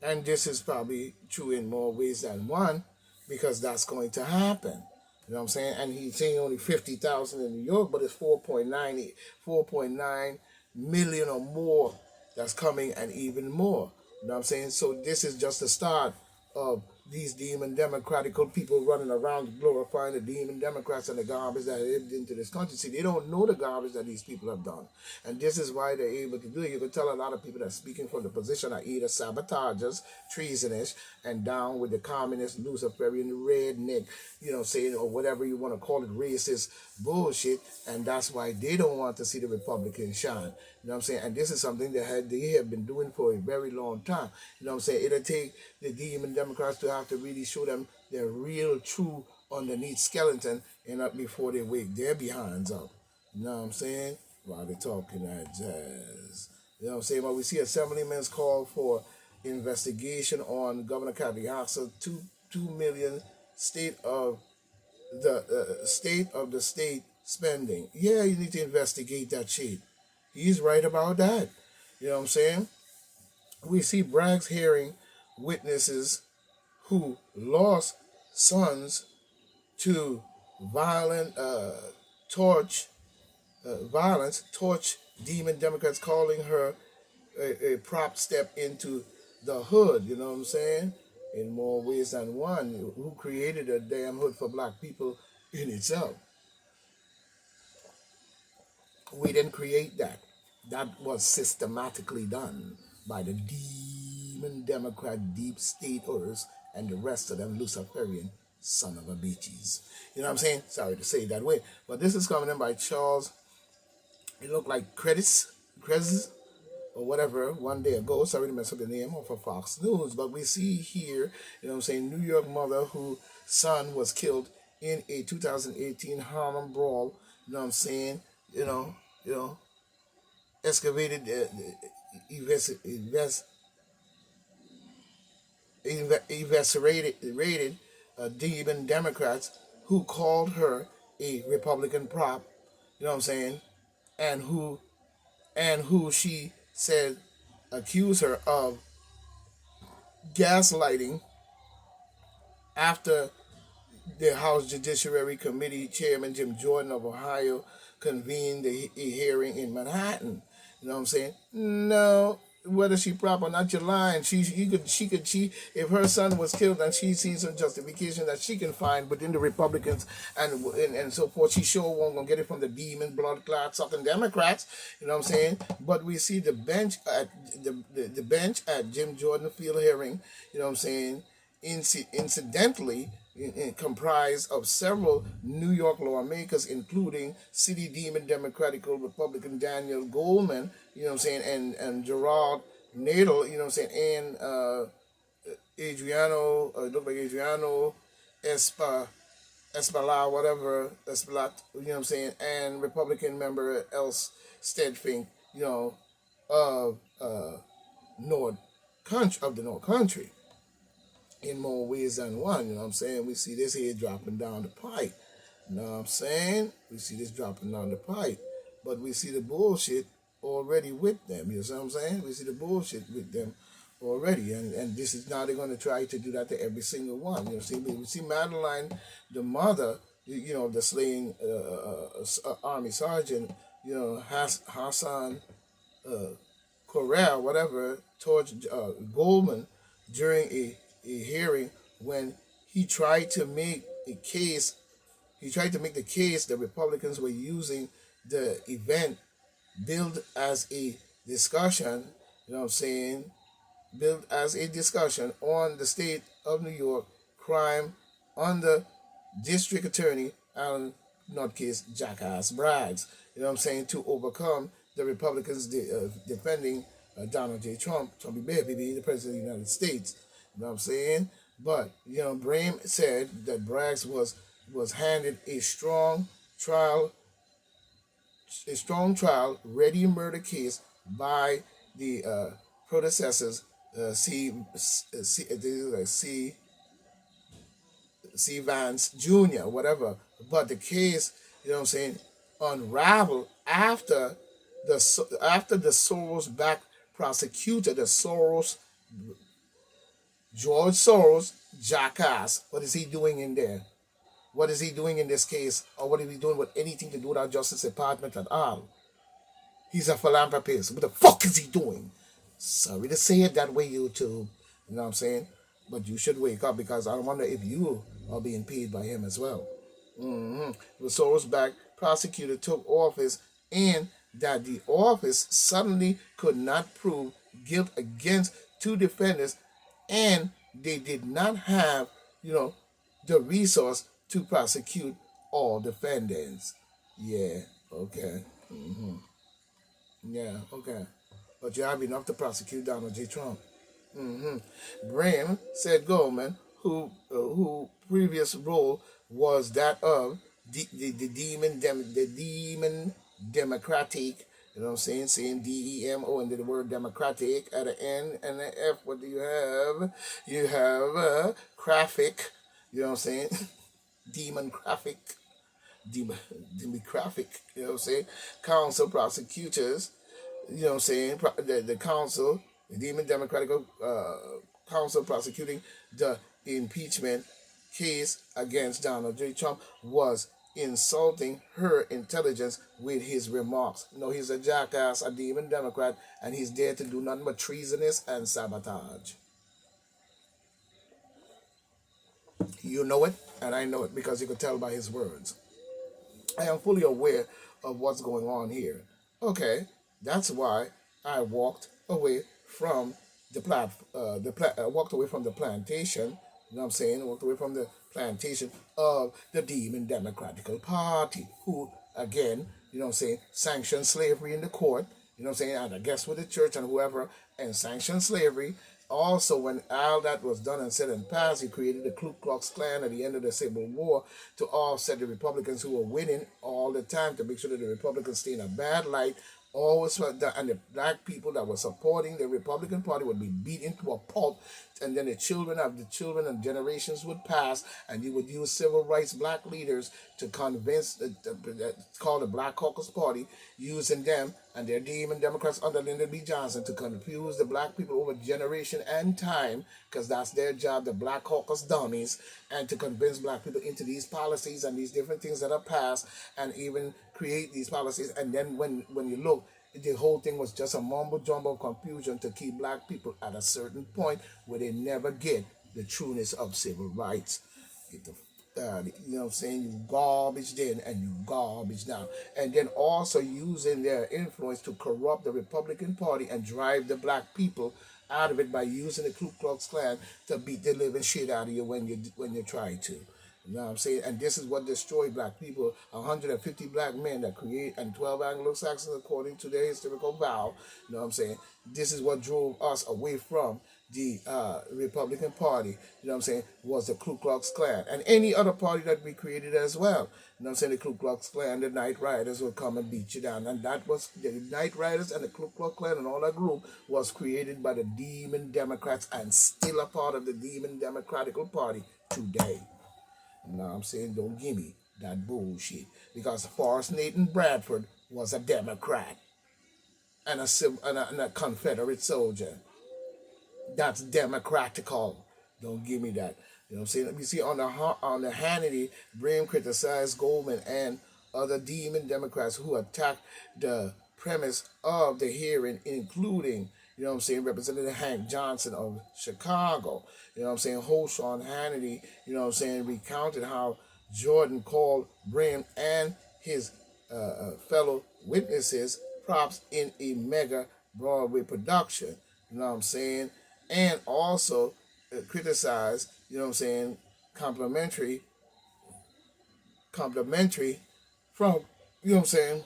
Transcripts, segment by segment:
And this is probably true in more ways than one because that's going to happen. You know what I'm saying? And he's saying only 50,000 in New York, but it's 4.9 million or more that's coming and even more. You know what I'm saying? So this is just the start of these demon democratical people running around glorifying the demon Democrats and the garbage that lived into this country. See, they don't know the garbage that these people have done. And this is why they're able to do it. You can tell a lot of people that are speaking from the position are either sabotagers, treasonous, and down with the communist, Luciferian, redneck, saying, or whatever you want to call it, racist bullshit. And that's why they don't want to see the Republicans shine. You know what I'm saying? And this is something that they have been doing for a very long time. You know what I'm saying? It'll take the demon Democrats to have to really show them their real, true, underneath skeleton and not before they wake their behinds up. You know what I'm saying? While they're talking that jazz. You know what I'm saying? But we see Assemblyman's call for investigation on Governor Kathy Hochul, 2 million state of the state spending. Yeah, you need to investigate that shit. He's right about that. You know what I'm saying? We see Bragg's hearing witnesses who lost sons to violent torch violence, torch demon Democrats calling her a prop step into the hood. You know what I'm saying? In more ways than one. Who created a damn hood for black people in itself? We didn't create that. That was systematically done by the demon Democrat deep staters and the rest of them Luciferian son of a bitches. You know what I'm saying? Sorry to say it that way. But this is coming in by Charles. It looked like Credits or whatever one day ago. Sorry to mess up the name of a Fox News. But we see here, you know what I'm saying, New York mother whose son was killed in a 2018 Harlem brawl. You know what I'm saying? Excavated, eviscerated demon Democrats who called her a Republican prop. You know what I'm saying? And who she said accused her of gaslighting after the House Judiciary Committee Chairman Jim Jordan of Ohio convened a hearing in Manhattan. You know what I'm saying? No, whether she proper or not, you're lying. If her son was killed and she sees some justification that she can find within the Republicans and so forth, she sure won't gonna get it from the demon blood clot sucking Democrats. You know what I'm saying? But we see the bench at the bench at Jim Jordan field hearing. You know what I'm saying? Incidentally, comprised of several New York lawmakers, including city demon Democratic Republican Daniel Goldman, you know what I'm saying, and Gerard Nadel, you know what I'm saying, and Adriano, it looked like Adriano Espala, whatever, Espalat, you know what I'm saying, and Republican member Els Stedfink, you know, of the North Country. In more ways than one, you know what I'm saying? We see this here dropping down the pipe. You know what I'm saying? We see this dropping down the pipe. But we see the bullshit already with them. You know what I'm saying? We see the bullshit with them already. And this is now they're going to try to do that to every single one. You know, we see Madeline, the mother, you know, the slain Army Sergeant, you know, Hassan Corral, whatever, towards Goldman during a hearing when he tried to make a case. He tried to make the case the Republicans were using the event billed as a discussion, you know what I'm saying, billed as a discussion on the state of New York crime under District Attorney Alan Nutcase Jackass Braggs, you know what I'm saying, to overcome the Republicans defending Donald J. Trump, Trumpy Baby, the President of the United States. You know what I'm saying? But, you know, Brame said that Braggs was handed a strong trial, ready murder case by the predecessors, C. Vance Jr., whatever. But the case, you know what I'm saying, unraveled after the Soros-backed prosecutor, the Soros George Soros, jackass. What is he doing in there? What is he doing in this case? Or what is he doing with anything to do with our Justice Department at all? He's a philanthropist. What the fuck is he doing? Sorry to say it that way, YouTube. You know what I'm saying? But you should wake up because I wonder if you are being paid by him as well. The Soros backed prosecutor took office and that the office suddenly could not prove guilt against two defendants and they did not have, the resource to prosecute all defendants. Yeah, okay. Yeah, okay. But you have enough to prosecute Donald J. Trump. Brim said Goldman, who previous role was that of the demon democratic. You know what I'm saying DEMO and the word democratic at the N and the F. What do you have? You have graphic. You know what I'm saying? Demon graphic. Demographic. You know what I'm saying? Council prosecutors. You know what I'm saying? The council, the Demon Democratic Council prosecuting the impeachment case against Donald J. Trump was insulting her intelligence with his remarks. He's a jackass, a demon Democrat, and he's there to do nothing but treasonous and sabotage. You know it, and I know it because you could tell by his words. I am fully aware of what's going on here. Okay, that's why I walked away from walked away from the plantation. You know what I'm saying? Walked away from the plantation of the Demon Democratical Party, who again, you know what I'm saying, sanctioned slavery in the court. You know what I'm saying? And I guess with the church and whoever, and sanctioned slavery. Also, when all that was done and said and passed, he created the Ku Klux Klan at the end of the Civil War to offset the Republicans who were winning all the time to make sure that the Republicans stay in a bad light. Always, and the black people that were supporting the Republican Party would be beat into a pulp, and then the children and generations would pass, and you would use civil rights black leaders to convince called the Black Caucus Party, using them and their demon Democrats under Lyndon B. Johnson to confuse the black people over generation and time, because that's their job, the Black Caucus dummies, and to convince black people into these policies and these different things that are passed, and even create these policies. And then when you look, the whole thing was just a mumbo jumbo of confusion to keep black people at a certain point where they never get the trueness of civil rights. Get the you know what I'm saying? You garbage then and you garbage now. And then also using their influence to corrupt the Republican Party and drive the black people out of it by using the Ku Klux Klan to beat the living shit out of you when you try to. You know what I'm saying? And this is what destroyed black people. 150 black men that create, and 12 Anglo-Saxons according to their historical vow. You know what I'm saying? This is what drove us away from the Republican Party. You know what I'm saying? Was the Ku Klux Klan. And any other party that we created as well. You know what I'm saying? The Ku Klux Klan, the Night Riders would come and beat you down. And that was, the Night Riders and the Ku Klux Klan and all that group was created by the Demon Democrats and still a part of the Demon Democratical Party today. You know what I'm saying? Don't give me that bullshit. Because Forrest Nathan Bradford was a Democrat and a Confederate soldier. That's democratical. Don't give me that. You know what I'm saying? We see on the Hannity, Brim criticized Goldman and other demon Democrats who attacked the premise of the hearing, including, you know what I'm saying, Representative Hank Johnson of Chicago. You know what I'm saying? Host on Hannity, you know what I'm saying, recounted how Jordan called Brim and his fellow witnesses props in a mega Broadway production. You know what I'm saying? And also criticized, you know what I'm saying, complimentary from, you know what I'm saying,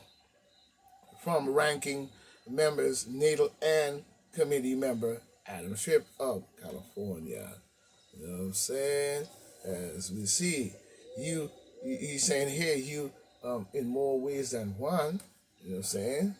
from ranking members, Nadel and committee member Adam Schiff of California. You know what I'm saying? As we see, he's saying here, in more ways than one, you know what I'm saying?